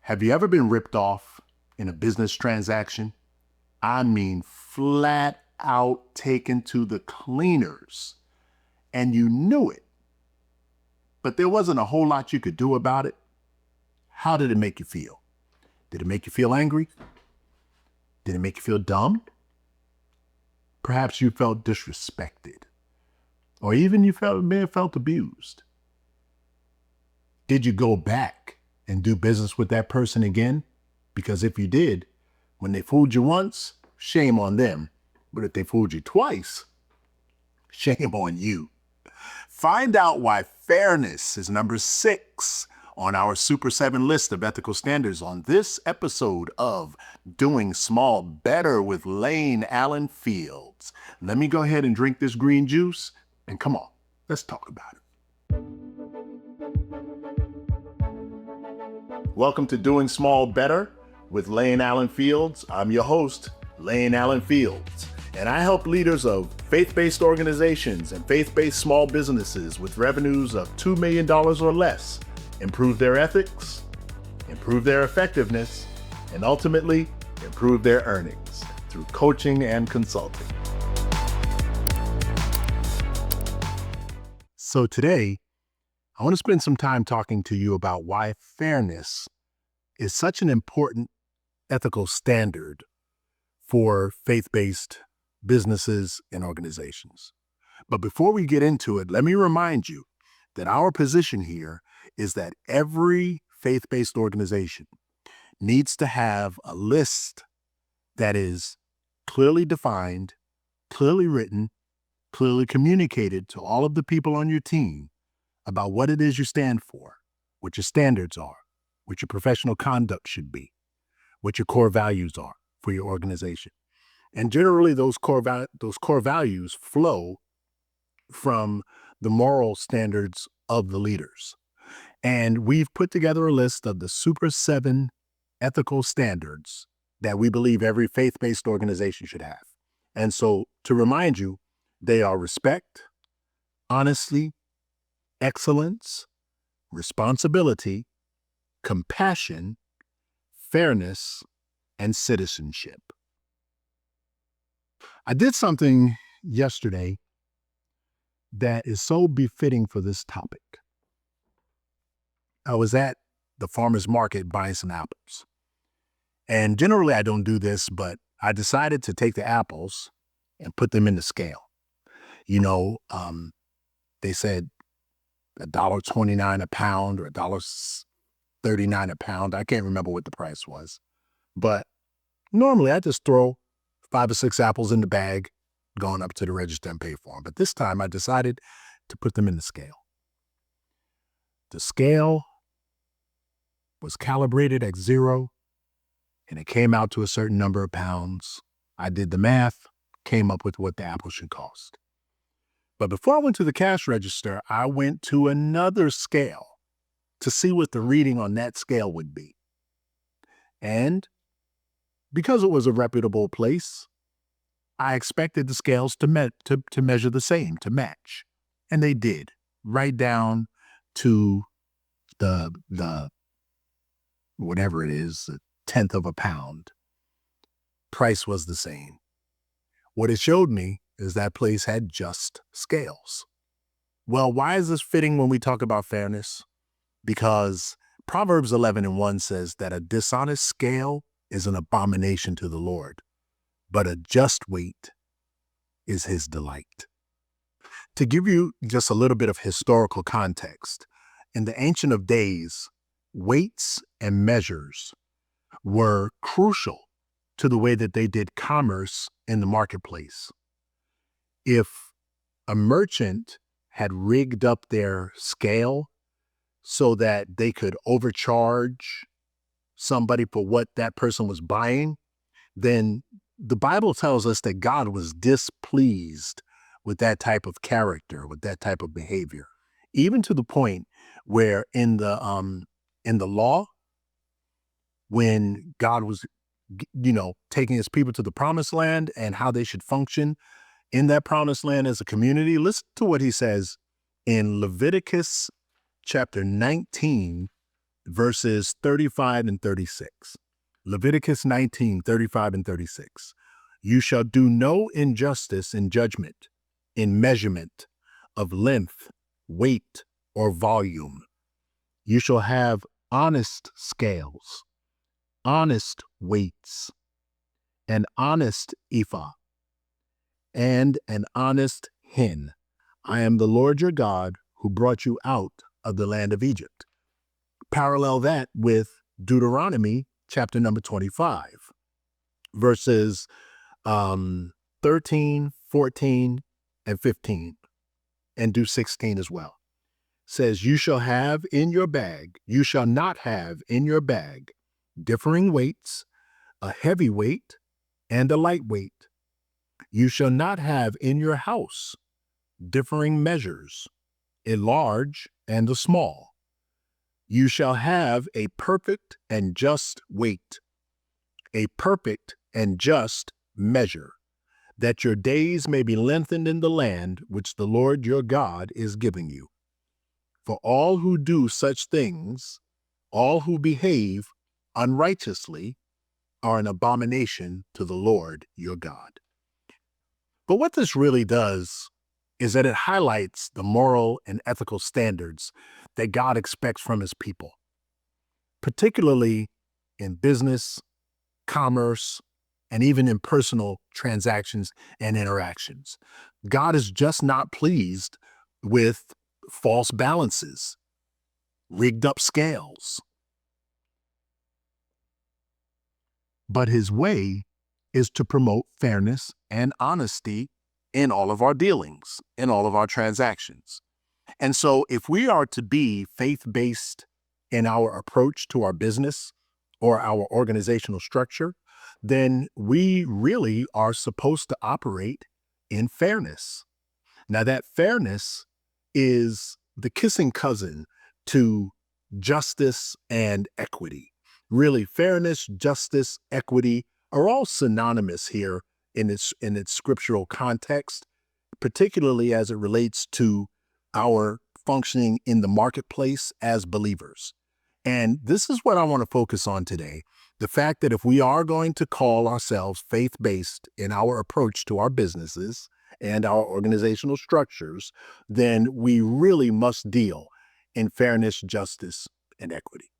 Have you ever been ripped off in a business transaction? I mean, flat out taken to the cleaners, and you knew it, but there wasn't a whole lot you could do about it. How did it make you feel? Did it make you feel angry? Did it make you feel dumb? Perhaps you felt disrespected, or even may have felt abused. Did you go back and do business with that person again? Because if you did, when they fooled you once, shame on them. But if they fooled you twice, shame on you. Find out why fairness is number 6 on our Super 7 list of ethical standards on this episode of Doing Small Better with Layne Allen Fields. Let me go ahead and drink this green juice, and come on, let's talk about it. Welcome to Doing Small Better with Layne Allen Fields. I'm your host, Layne Allen Fields, and I help leaders of faith-based organizations and faith-based small businesses with revenues of $2 million or less improve their ethics, improve their effectiveness, and ultimately improve their earnings through coaching and consulting. So today, I want to spend some time talking to you about why fairness is such an important ethical standard for faith-based businesses and organizations. But before we get into it, let me remind you that our position here is that every faith-based organization needs to have a list that is clearly defined, clearly written, clearly communicated to all of the people on your team about what it is you stand for, what your standards are, what your professional conduct should be, what your core values are for your organization. And generally, those core values flow from the moral standards of the leaders. And we've put together a list of the Super 7 ethical standards that we believe every faith-based organization should have. And so, to remind you, they are respect, honesty, excellence, responsibility, compassion, fairness, and citizenship. I did something yesterday that is so befitting for this topic. I was at the farmer's market buying some apples. And generally I don't do this, but I decided to take the apples and put them in the scale. They said $1.29 a pound or $1.39 a pound. I can't remember what the price was. But normally I just throw 5 or 6 apples in the bag, going up to the register and pay for them. But this time I decided to put them in the scale. The scale was calibrated at 0, and it came out to a certain number of pounds. I did the math, came up with what the apple should cost. But before I went to the cash register, I went to another scale to see what the reading on that scale would be. And because it was a reputable place, I expected the scales to measure the same, to match. And they did, right down to the whatever it is, a 1/10 of a pound. Price was the same. What it showed me is that place had just scales. Well, why is this fitting when we talk about fairness? Because Proverbs 11:1 says that a dishonest scale is an abomination to the Lord, but a just weight is his delight. To give you just a little bit of historical context, in the Ancient of Days, weights and measures were crucial to the way that they did commerce in the marketplace. If a merchant had rigged up their scale so that they could overcharge somebody for what that person was buying, then the Bible tells us that God was displeased with that type of character, with that type of behavior, even to the point where in the law, when God was, taking his people to the promised land and how they should function in that promised land as a community, listen to what he says in Leviticus chapter 19, verses 35 and 36. Leviticus 19, 35 and 36. You shall do no injustice in judgment, in measurement of length, weight, or volume. You shall have honest scales, honest weights, an honest ephah, and an honest hin. I am the Lord your God who brought you out of the land of Egypt. Parallel that with Deuteronomy chapter number 25, verses 13, 14, and 15, and do 16 as well. Says, you shall not have in your bag differing weights, a heavy weight and a light weight. You shall not have in your house differing measures, a large and a small. You shall have a perfect and just weight, a perfect and just measure, that your days may be lengthened in the land which the Lord your God is giving you. For all who do such things, all who behave unrighteously, are an abomination to the Lord your God. But what this really does is that it highlights the moral and ethical standards that God expects from his people, particularly in business, commerce, and even in personal transactions and interactions. God is just not pleased with false balances, rigged up scales. But his way is to promote fairness and honesty in all of our dealings, in all of our transactions. And so if we are to be faith-based in our approach to our business or our organizational structure, then we really are supposed to operate in fairness. Now, that fairness is the kissing cousin to justice and equity. Really, fairness, justice, equity are all synonymous here in its scriptural context, particularly as it relates to our functioning in the marketplace as believers. And this is what I want to focus on today. The fact that if we are going to call ourselves faith-based in our approach to our businesses and our organizational structures, then we really must deal in fairness, justice, and equity.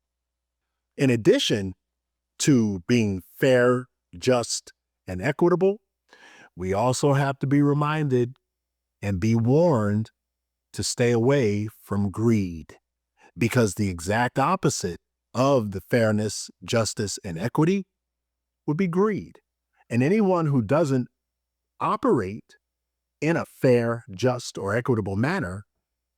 In addition to being fair, just, and equitable, we also have to be reminded and be warned to stay away from greed, because the exact opposite of the fairness, justice, and equity would be greed. And anyone who doesn't operate in a fair, just, or equitable manner,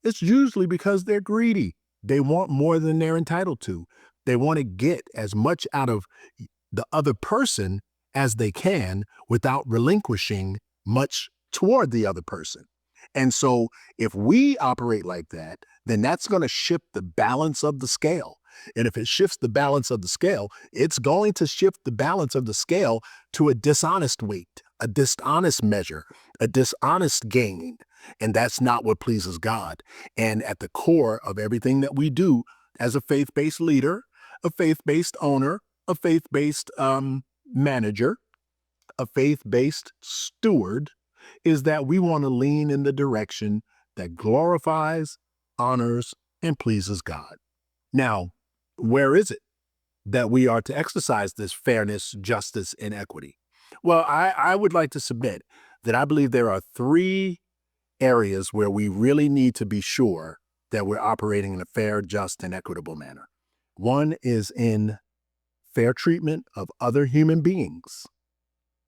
it's usually because they're greedy. They want more than they're entitled to. They want to get as much out of the other person as they can without relinquishing much toward the other person. And so if we operate like that, then that's going to shift the balance of the scale. And if it shifts the balance of the scale, it's going to shift the balance of the scale to a dishonest weight, a dishonest measure, a dishonest gain. And that's not what pleases God. And at the core of everything that we do as a faith-based leader, a faith-based owner, a faith-based manager, a faith-based steward, is that we want to lean in the direction that glorifies, honors, and pleases God. Now, where is it that we are to exercise this fairness, justice, and equity? Well, I would like to submit that I believe there are three areas where we really need to be sure that we're operating in a fair, just, and equitable manner. One is in fair treatment of other human beings,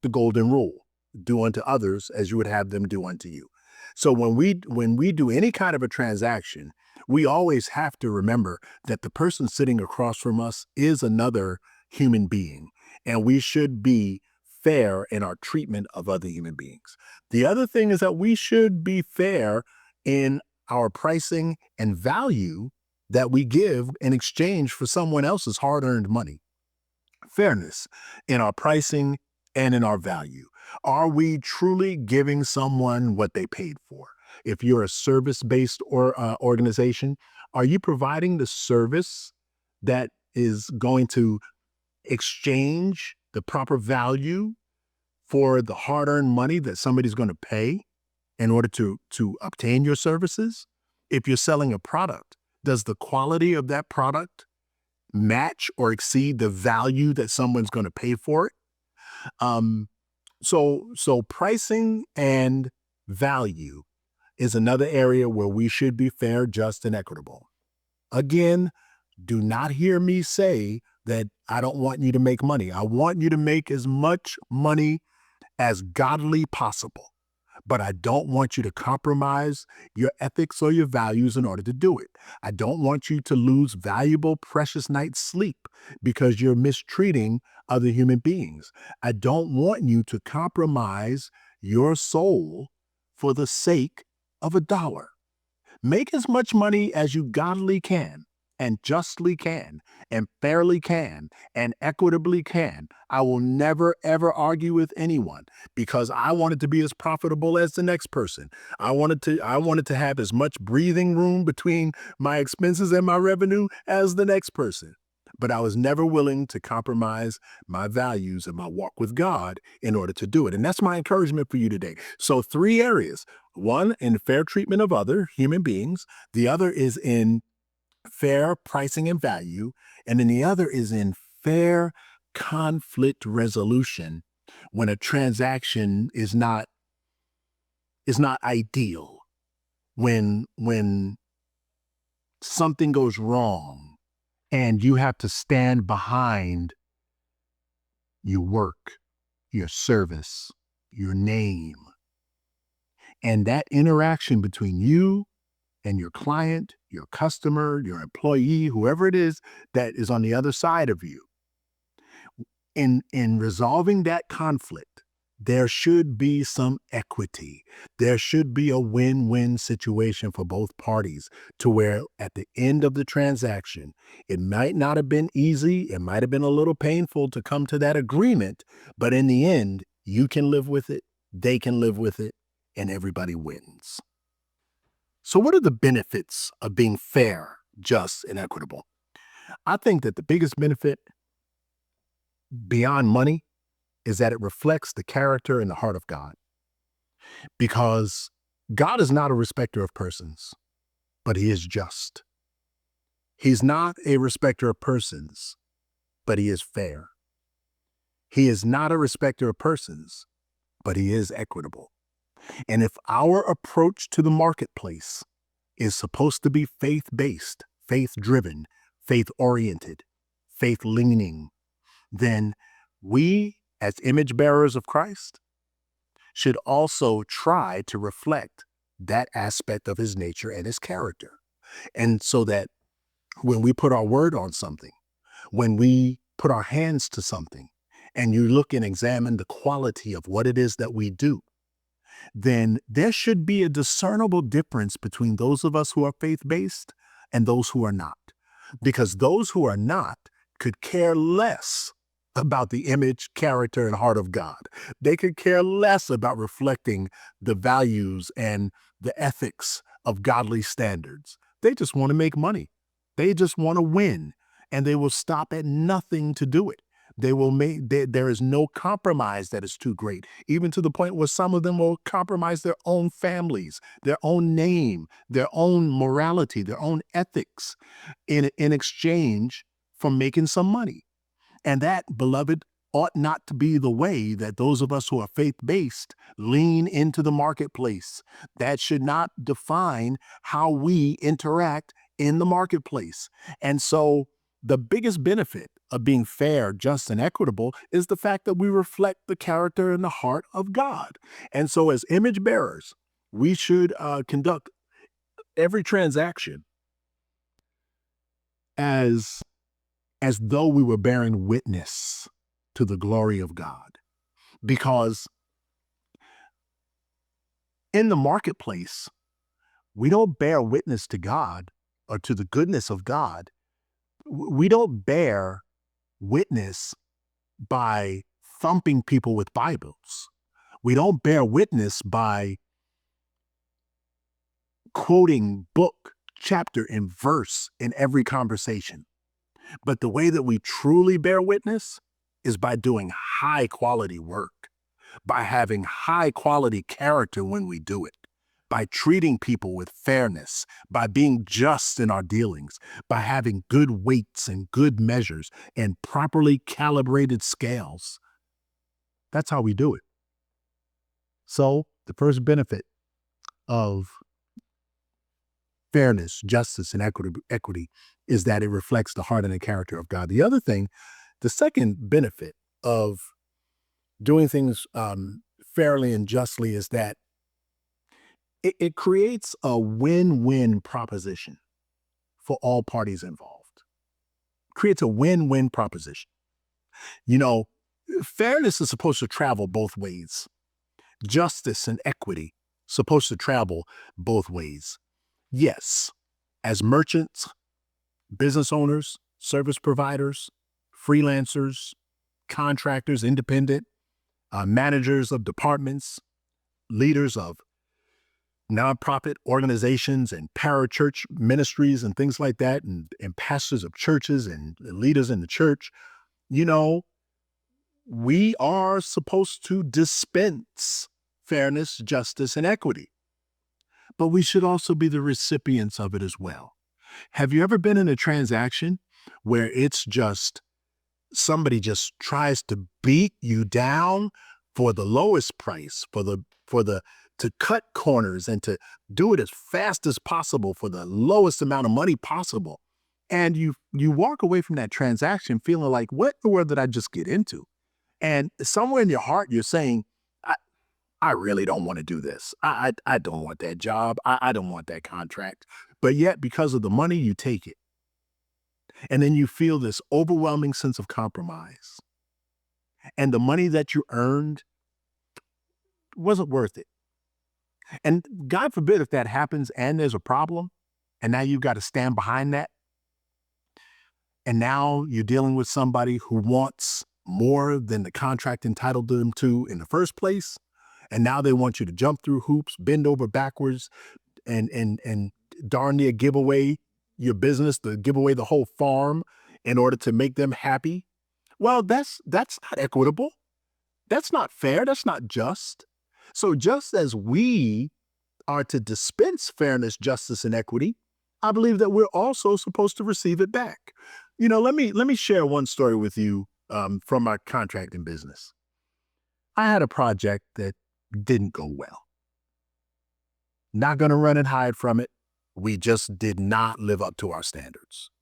the golden rule: do unto others as you would have them do unto you. So when we do any kind of a transaction, we always have to remember that the person sitting across from us is another human being, and we should be fair in our treatment of other human beings. The other thing is that we should be fair in our pricing and value that we give in exchange for someone else's hard-earned money. Fairness in our pricing and in our value. Are we truly giving someone what they paid for? If you're a service-based organization, are you providing the service that is going to exchange the proper value for the hard-earned money that somebody's going to pay in order to obtain your services? If you're selling a product, does the quality of that product match or exceed the value that someone's going to pay for it? Um, so pricing and value is another area where we should be fair, just, and equitable. Again, do not hear me say that I don't want you to make money. I want you to make as much money as godly possible, but I don't want you to compromise your ethics or your values in order to do it. I don't want you to lose valuable, precious night's sleep because you're mistreating other human beings. I don't want you to compromise your soul for the sake of a dollar. Make as much money as you godly can, and justly can, and fairly can, and equitably can. I will never, ever argue with anyone because I wanted to be as profitable as the next person. I wanted to have as much breathing room between my expenses and my revenue as the next person. But I was never willing to compromise my values and my walk with God in order to do it. And that's my encouragement for you today. So 3 areas. One, in fair treatment of other human beings. The other is in fair pricing and value. And then the other is in fair conflict resolution when a transaction is not ideal, when something goes wrong and you have to stand behind your work, your service, your name. And that interaction between you and your client, your customer, your employee, whoever it is that is on the other side of you, in resolving that conflict, there should be some equity. There should be a win-win situation for both parties, to where at the end of the transaction, it might not have been easy, it might have been a little painful to come to that agreement, but in the end, you can live with it, they can live with it, and everybody wins. So what are the benefits of being fair, just, and equitable? I think that the biggest benefit beyond money is that it reflects the character and the heart of God. Because God is not a respecter of persons, but he is just. He's not a respecter of persons, but he is fair. He is not a respecter of persons, but he is equitable. And if our approach to the marketplace is supposed to be faith-based, faith-driven, faith-oriented, faith-leaning, then we, as image bearers of Christ, should also try to reflect that aspect of his nature and his character. And so that when we put our word on something, when we put our hands to something, and you look and examine the quality of what it is that we do, then there should be a discernible difference between those of us who are faith-based and those who are not. Because those who are not could care less about the image, character, and heart of God. They could care less about reflecting the values and the ethics of godly standards. They just want to make money. They just want to win, and they will stop at nothing to do it. There is no compromise that is too great, even to the point where some of them will compromise their own families, their own name, their own morality, their own ethics in exchange for making some money. And that, beloved, ought not to be the way that those of us who are faith-based lean into the marketplace. That should not define how we interact in the marketplace. And so the biggest benefit of being fair, just, and equitable is the fact that we reflect the character and the heart of God. And so as image bearers, we should conduct every transaction as though we were bearing witness to the glory of God. Because in the marketplace, we don't bear witness to God or to the goodness of God. We don't bear witness by thumping people with Bibles. We don't bear witness by quoting book, chapter, and verse in every conversation. But the way that we truly bear witness is by doing high quality work, by having high quality character when we do it, by treating people with fairness, by being just in our dealings, by having good weights and good measures and properly calibrated scales. That's how we do it. So, the first benefit of fairness, justice, and equity is that it reflects the heart and the character of God. The other thing, the second benefit of doing things fairly and justly is that it creates a win-win proposition for all parties involved. Creates a win-win proposition. You know, fairness is supposed to travel both ways. Justice and equity supposed to travel both ways. Yes, as merchants, business owners, service providers, freelancers, contractors, independent, managers of departments, leaders of nonprofit organizations and parachurch ministries and things like that, and pastors of churches and leaders in the church, you know, we are supposed to dispense fairness, justice, and equity. But we should also be the recipients of it as well. Have you ever been in a transaction where it's just somebody just tries to beat you down for the lowest price, to cut corners and to do it as fast as possible for the lowest amount of money possible? And you walk away from that transaction feeling like, what in the world did I just get into? And somewhere in your heart, you're saying, I really don't want to do this. I don't want that job. I don't want that contract. But yet, because of the money, you take it. And then you feel this overwhelming sense of compromise. And the money that you earned wasn't worth it. And God forbid if that happens and there's a problem, and now you've got to stand behind that. And now you're dealing with somebody who wants more than the contract entitled them to in the first place. And now they want you to jump through hoops, bend over backwards, and darn near give away your business, to give away the whole farm in order to make them happy. Well, that's not equitable. That's not fair. That's not just. So just as we are to dispense fairness, justice, and equity, I believe that we're also supposed to receive it back. You know, let me share one story with you from my contracting business. I had a project that didn't go well. Not going to run and hide from it. We just did not live up to our standards.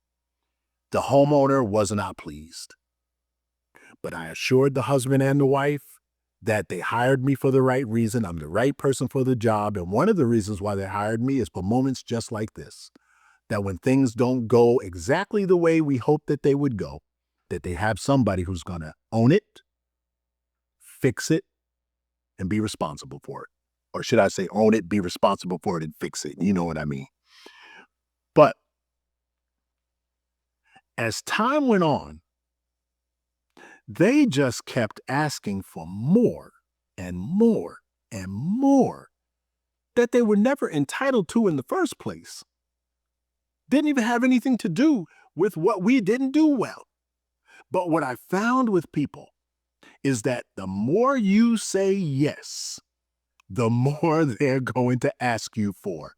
The homeowner was not pleased. But I assured the husband and the wife that they hired me for the right reason. I'm the right person for the job. And one of the reasons why they hired me is for moments just like this, that when things don't go exactly the way we hope that they would go, that they have somebody who's going to own it, fix it, and be responsible for it. Or should I say own it, be responsible for it, and fix it? You know what I mean? But as time went on, they just kept asking for more and more and more that they were never entitled to in the first place. Didn't even have anything to do with what we didn't do well. But what I found with people is that the more you say yes, the more they're going to ask you for.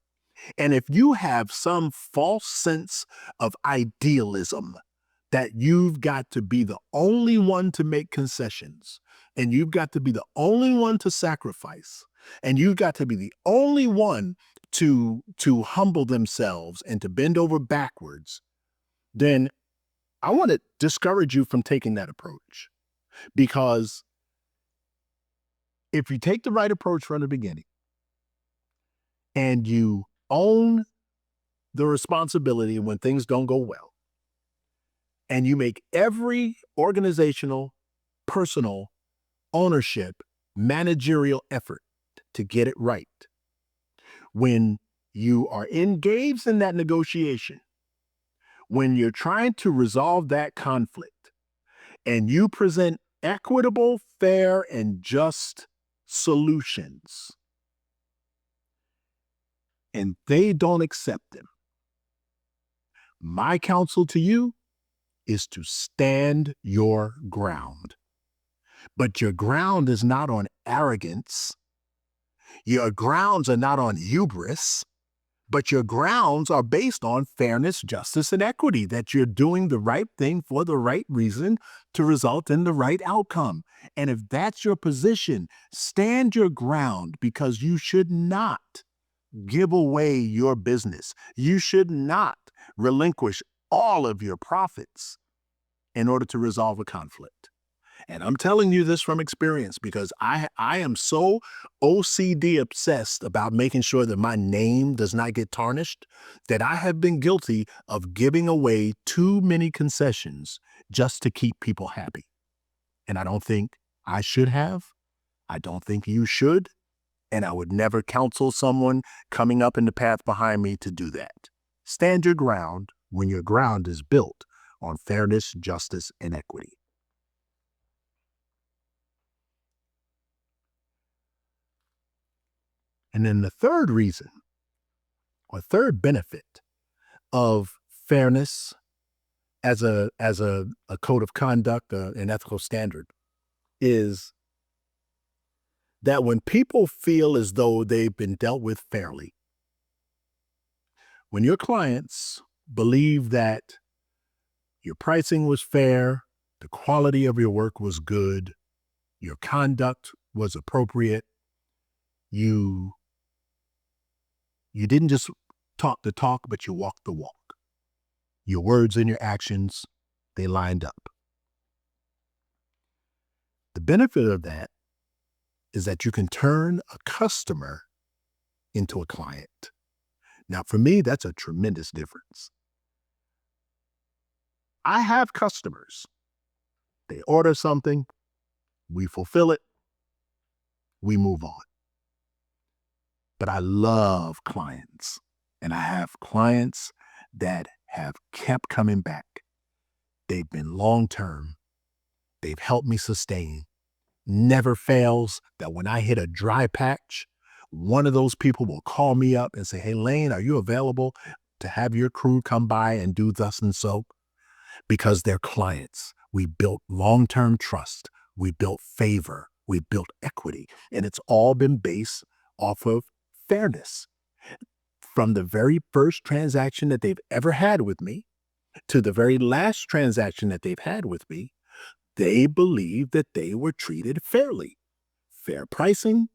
And if you have some false sense of idealism, that you've got to be the only one to make concessions, and you've got to be the only one to sacrifice, and you've got to be the only one to humble themselves and to bend over backwards, then I want to discourage you from taking that approach. Because if you take the right approach from the beginning and you own the responsibility when things don't go well, and you make every organizational, personal, ownership, managerial effort to get it right, when you are engaged in that negotiation, when you're trying to resolve that conflict, and you present equitable, fair, and just solutions, and they don't accept them, my counsel to you is to stand your ground. But your ground is not on arrogance. Your grounds are not on hubris. But your grounds are based on fairness, justice, and equity, that you're doing the right thing for the right reason to result in the right outcome. And if that's your position, stand your ground, because you should not give away your business. You should not relinquish all of your profits in order to resolve a conflict. And I'm telling you this from experience, because I am so OCD obsessed about making sure that my name does not get tarnished, that I have been guilty of giving away too many concessions just to keep people happy. And I don't think I should have. I don't think you should. And I would never counsel someone coming up in the path behind me to do that. Stand your ground when your ground is built on fairness, justice, and equity. And then the third reason, or third benefit of fairness as a code of conduct, an ethical standard, is that when people feel as though they've been dealt with fairly, when your clients believe that your pricing was fair, the quality of your work was good, your conduct was appropriate, you didn't just talk the talk, but you walked the walk. Your words and your actions, they lined up. The benefit of that is that you can turn a customer into a client. Now, for me, that's a tremendous difference. I have customers. They order something, we fulfill it, we move on. But I love clients, and I have clients that have kept coming back. They've been long-term. They've helped me sustain. Never fails that when I hit a dry patch, one of those people will call me up and say, "Hey, Layne, are you available to have your crew come by and do thus and so?" Because they're clients. We built long-term trust. We built favor. We built equity. And it's all been based off of fairness. From the very first transaction that they've ever had with me to the very last transaction that they've had with me, they believe that they were treated fairly. Fair pricing,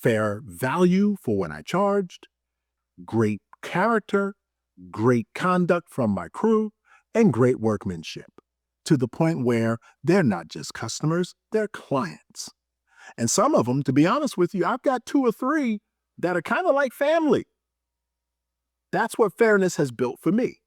fair value for what I charged, great character, great conduct from my crew, and great workmanship, to the point where they're not just customers, they're clients. And some of them, to be honest with you, I've got 2 or 3 that are kind of like family. That's what fairness has built for me.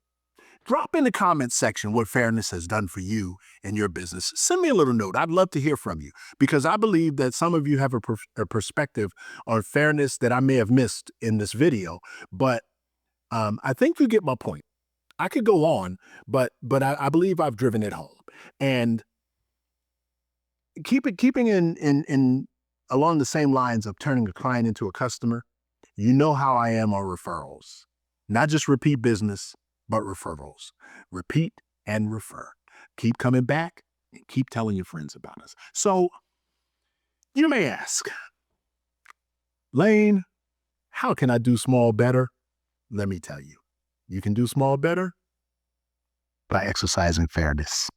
Drop in the comments section what fairness has done for you and your business. Send me a little note. I'd love to hear from you, because I believe that some of you have a perspective on fairness that I may have missed in this video. But I think you get my point. I could go on, but I believe I've driven it home. And keeping in along the same lines of turning a client into a customer, you know how I am on referrals. Not just repeat business, but referrals. Repeat and refer. Keep coming back and keep telling your friends about us. So you may ask, "Layne, how can I do small better?" Let me tell you, you can do small better by exercising fairness.